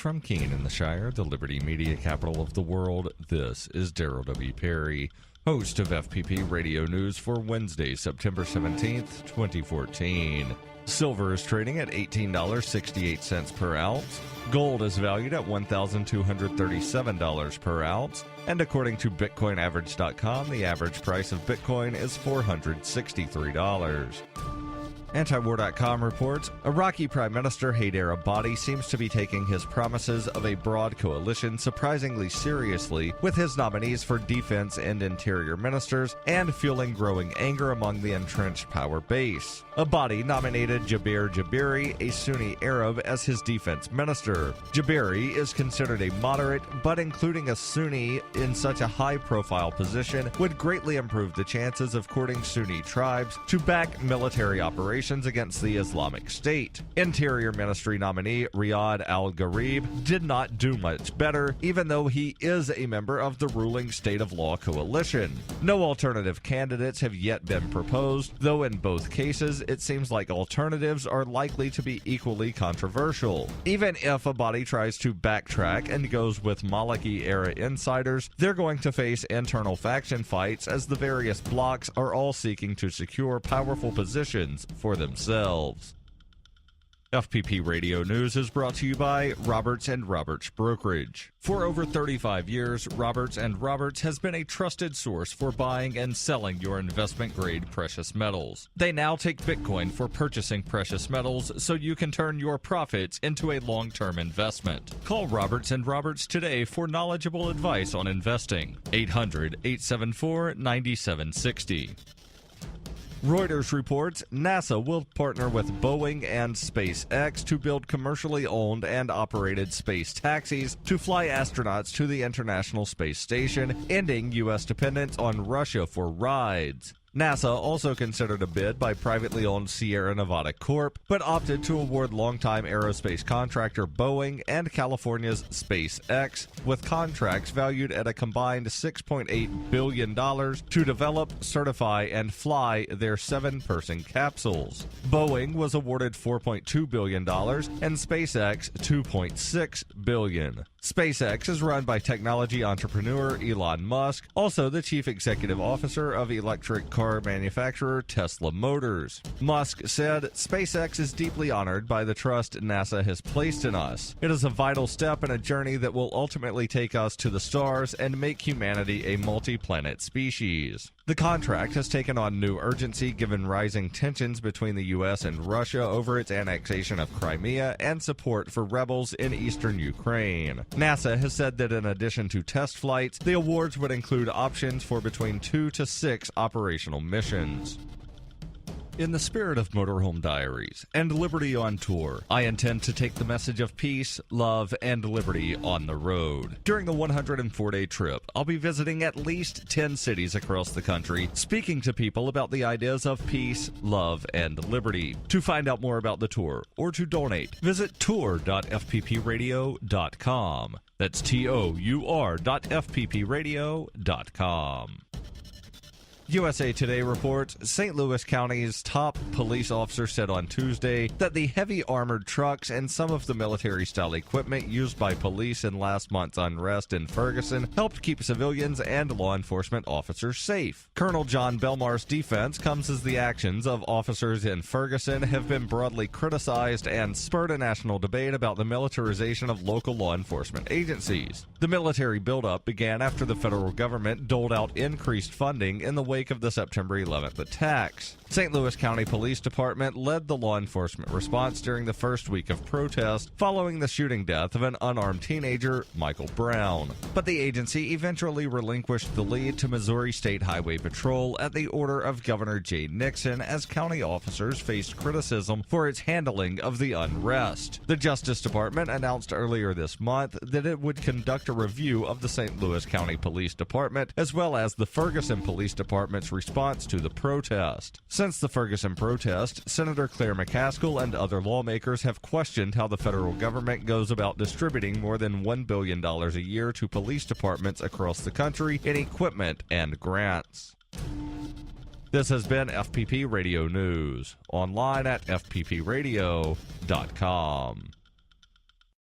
from Keene in the Shire, the Liberty Media capital of the world, this is Darrell W. Perry, host of FPP Radio News for Wednesday, September 17th, 2014. Silver is trading at $18.68 per ounce. Gold is valued at $1,237 per ounce. And according to BitcoinAverage.com, the average price of Bitcoin is $463. Antiwar.com reports, Iraqi Prime Minister Haider Abadi seems to be taking his promises of a broad coalition surprisingly seriously with his nominees for defense and interior ministers and fueling growing anger among the entrenched power base. Abadi nominated Jabir Jabiri, a Sunni Arab, as his defense minister. Jabiri is considered a moderate, but including a Sunni in such a high-profile position would greatly improve the chances of courting Sunni tribes to back military operations against the Islamic State. Interior Ministry nominee Riyad Al-Gharib did not do much better, even though he is a member of the ruling State of Law coalition. No alternative candidates have yet been proposed, though in both cases it seems like alternatives are likely to be equally controversial. Even if Abadi tries to backtrack and goes with Maliki-era insiders, they're going to face internal faction fights as the various blocs are all seeking to secure powerful positions for themselves. FPP Radio News is brought to you by Roberts & Roberts Brokerage. For over 35 years, Roberts & Roberts has been a trusted source for buying and selling your investment-grade precious metals. They now take Bitcoin for purchasing precious metals so you can turn your profits into a long-term investment. Call Roberts & Roberts today for knowledgeable advice on investing. 800-874-9760. Reuters reports NASA will partner with Boeing and SpaceX to build commercially owned and operated space taxis to fly astronauts to the International Space Station, ending U.S. dependence on Russia for rides. NASA also considered a bid by privately owned Sierra Nevada Corp., but opted to award longtime aerospace contractor Boeing and California's SpaceX, with contracts valued at a combined $6.8 billion to develop, certify, and fly their 7-person capsules. Boeing was awarded $4.2 billion and SpaceX $2.6 billion. SpaceX is run by technology entrepreneur Elon Musk, also the chief executive officer of electric car manufacturer Tesla Motors. Musk said, "SpaceX is deeply honored by the trust NASA has placed in us. It is a vital step in a journey that will ultimately take us to the stars and make humanity a multi-planet species." The contract has taken on new urgency given rising tensions between the U.S. and Russia over its annexation of Crimea and support for rebels in eastern Ukraine. NASA has said that in addition to test flights, the awards would include options for between 2 to 6 operational missions. In the spirit of Motorhome Diaries and Liberty on Tour, I intend to take the message of peace, love, and liberty on the road. During the 104-day trip, I'll be visiting at least 10 cities across the country, speaking to people about the ideas of peace, love, and liberty. To find out more about the tour or to donate, visit tour.fppradio.com. That's tour.fppradio.com. USA Today reports St. Louis County's top police officer said on Tuesday that the heavy armored trucks and some of the military-style equipment used by police in last month's unrest in Ferguson helped keep civilians and law enforcement officers safe. Colonel John Belmar's defense comes as the actions of officers in Ferguson have been broadly criticized and spurred a national debate about the militarization of local law enforcement agencies. The military buildup began after the federal government doled out increased funding in the wake of the September 11th attacks. St. Louis County Police Department led the law enforcement response during the first week of protest following the shooting death of an unarmed teenager, Michael Brown. But the agency eventually relinquished the lead to Missouri State Highway Patrol at the order of Governor Jay Nixon as county officers faced criticism for its handling of the unrest. The Justice Department announced earlier this month that it would conduct a review of the St. Louis County Police Department as well as the Ferguson Police Department's response to the protest. Since the Ferguson protest, Senator Claire McCaskill and other lawmakers have questioned how the federal government goes about distributing more than $1 billion a year to police departments across the country in equipment and grants. This has been FPP Radio News, online at fppradio.com.